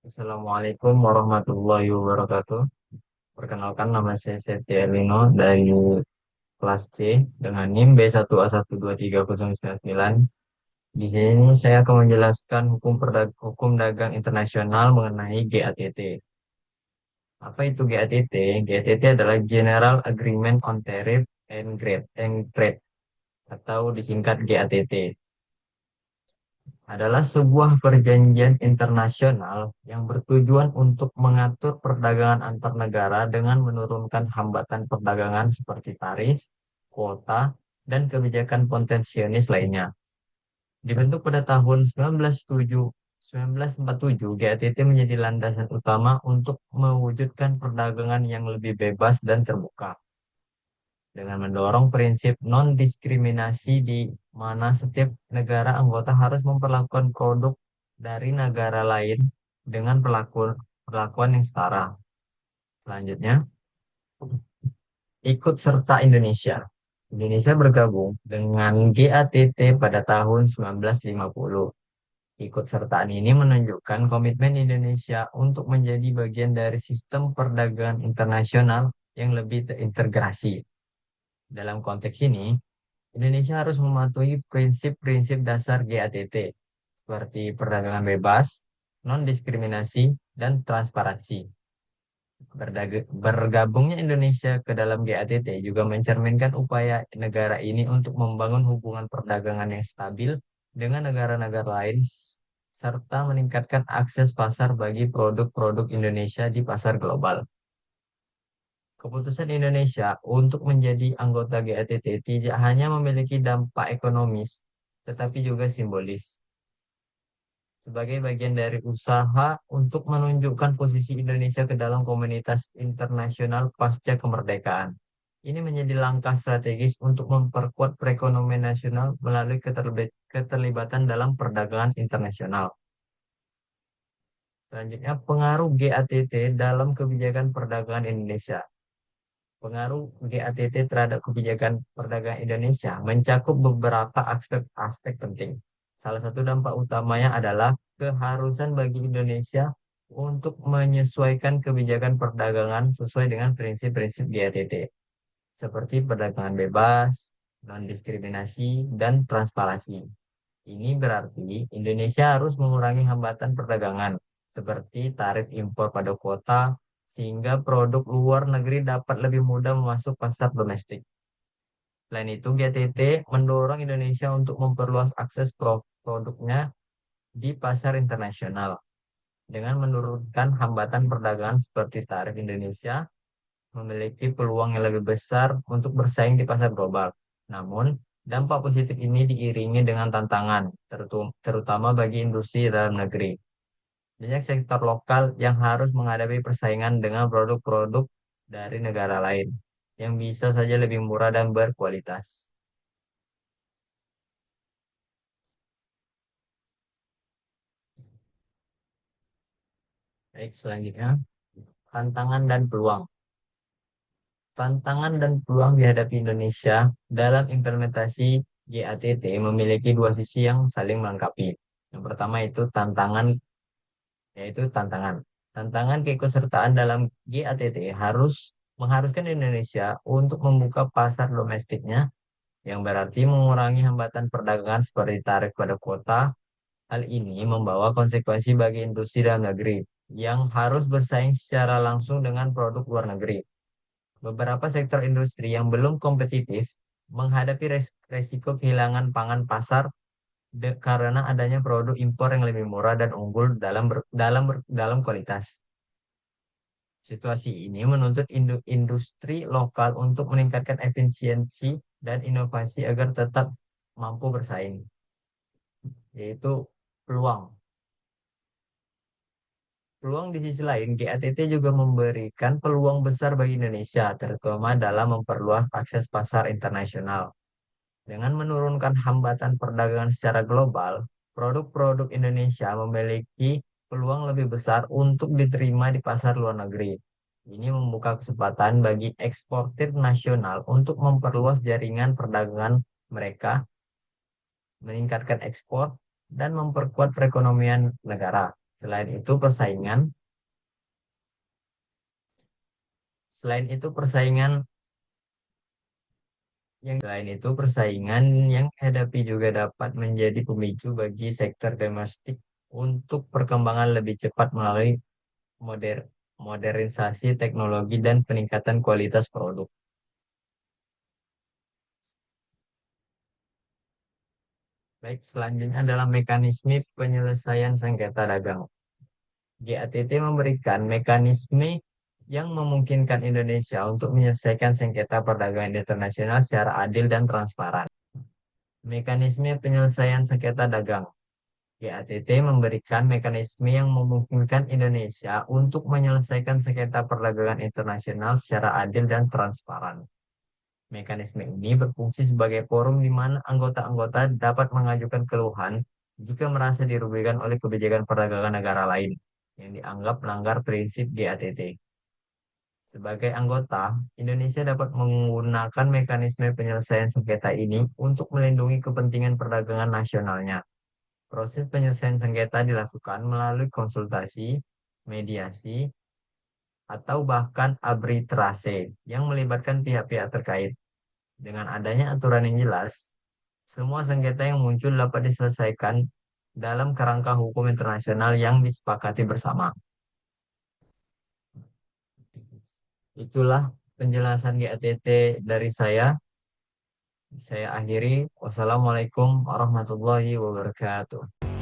Assalamualaikum warahmatullahi wabarakatuh. Perkenalkan nama saya Setia Elino dari kelas C dengan NIM B1A12309. Di sini saya akan menjelaskan hukum dagang internasional mengenai GATT. Apa itu GATT? GATT adalah General Agreement on Tariff and Trade atau disingkat GATT. Adalah sebuah perjanjian internasional yang bertujuan untuk mengatur perdagangan antar negara dengan menurunkan hambatan perdagangan seperti tarif, kuota, dan kebijakan proteksionis lainnya. Dibentuk pada tahun 1947, GATT menjadi landasan utama untuk mewujudkan perdagangan yang lebih bebas dan terbuka dengan mendorong prinsip non-diskriminasi di mana setiap negara anggota harus memperlakukan produk dari negara lain dengan perlakuan yang setara. Selanjutnya, ikut serta Indonesia. Indonesia bergabung dengan GATT pada tahun 1950. Ikut sertaan ini menunjukkan komitmen Indonesia untuk menjadi bagian dari sistem perdagangan internasional yang lebih terintegrasi. Dalam konteks ini, Indonesia harus mematuhi prinsip-prinsip dasar GATT seperti perdagangan bebas, non-diskriminasi, dan transparansi. Bergabungnya Indonesia ke dalam GATT juga mencerminkan upaya negara ini untuk membangun hubungan perdagangan yang stabil dengan negara-negara lain serta meningkatkan akses pasar bagi produk-produk Indonesia di pasar global. Keputusan Indonesia untuk menjadi anggota GATT tidak hanya memiliki dampak ekonomis, tetapi juga simbolis. Sebagai bagian dari usaha untuk menunjukkan posisi Indonesia ke dalam komunitas internasional pasca kemerdekaan. Ini menjadi langkah strategis untuk memperkuat perekonomian nasional melalui keterlibatan dalam perdagangan internasional. Selanjutnya, pengaruh GATT dalam kebijakan perdagangan Indonesia. Pengaruh GATT terhadap kebijakan perdagangan Indonesia mencakup beberapa aspek penting. Salah satu dampak utamanya adalah keharusan bagi Indonesia untuk menyesuaikan kebijakan perdagangan sesuai dengan prinsip-prinsip GATT, seperti perdagangan bebas, non-diskriminasi, dan transparansi. Ini berarti Indonesia harus mengurangi hambatan perdagangan, seperti tarif impor pada kuota, sehingga produk luar negeri dapat lebih mudah masuk pasar domestik. Selain itu, GTT mendorong Indonesia untuk memperluas akses produknya di pasar internasional dengan menurunkan hambatan perdagangan seperti tarif. Indonesia memiliki peluang yang lebih besar untuk bersaing di pasar global. Namun, dampak positif ini diiringi dengan tantangan, terutama bagi industri dalam negeri. Banyak sektor lokal yang harus menghadapi persaingan dengan produk-produk dari negara lain, yang bisa saja lebih murah dan berkualitas. Baik, selanjutnya, tantangan dan peluang. Tantangan dan peluang dihadapi Indonesia dalam implementasi GATT memiliki dua sisi yang saling melengkapi. Yang pertama itu tantangan. Tantangan keikutsertaan dalam GATT mengharuskan Indonesia untuk membuka pasar domestiknya yang berarti mengurangi hambatan perdagangan seperti tarif pada kuota. Hal ini membawa konsekuensi bagi industri dalam negeri yang harus bersaing secara langsung dengan produk luar negeri. Beberapa sektor industri yang belum kompetitif menghadapi resiko kehilangan pangan pasar karena adanya produk impor yang lebih murah dan unggul dalam kualitas. Situasi ini menuntut industri lokal untuk meningkatkan efisiensi dan inovasi agar tetap mampu bersaing, yaitu peluang. Peluang di sisi lain, GATT juga memberikan peluang besar bagi Indonesia, terutama dalam memperluas akses pasar internasional. Dengan menurunkan hambatan perdagangan secara global, produk-produk Indonesia memiliki peluang lebih besar untuk diterima di pasar luar negeri. Ini membuka kesempatan bagi eksportir nasional untuk memperluas jaringan perdagangan mereka, meningkatkan ekspor, dan memperkuat perekonomian negara. Selain itu persaingan, selain itu persaingan persaingan yang dihadapi juga dapat menjadi pemicu bagi sektor domestik untuk perkembangan lebih cepat melalui moder modernisasi teknologi dan peningkatan kualitas produk. Baik, selanjutnya adalah mekanisme penyelesaian sengketa dagang. GATT memberikan mekanisme yang memungkinkan Indonesia untuk menyelesaikan sengketa perdagangan internasional secara adil dan transparan. Mekanisme penyelesaian sengketa dagang. GATT memberikan mekanisme yang memungkinkan Indonesia untuk menyelesaikan sengketa perdagangan internasional secara adil dan transparan. Mekanisme ini berfungsi sebagai forum di mana anggota-anggota dapat mengajukan keluhan jika merasa dirugikan oleh kebijakan perdagangan negara lain yang dianggap melanggar prinsip GATT. Sebagai anggota, Indonesia dapat menggunakan mekanisme penyelesaian sengketa ini untuk melindungi kepentingan perdagangan nasionalnya. Proses penyelesaian sengketa dilakukan melalui konsultasi, mediasi, atau bahkan arbitrase yang melibatkan pihak-pihak terkait. Dengan adanya aturan yang jelas, semua sengketa yang muncul dapat diselesaikan dalam kerangka hukum internasional yang disepakati bersama. Itulah penjelasan GATT dari saya. Saya akhiri. Wassalamualaikum warahmatullahi wabarakatuh.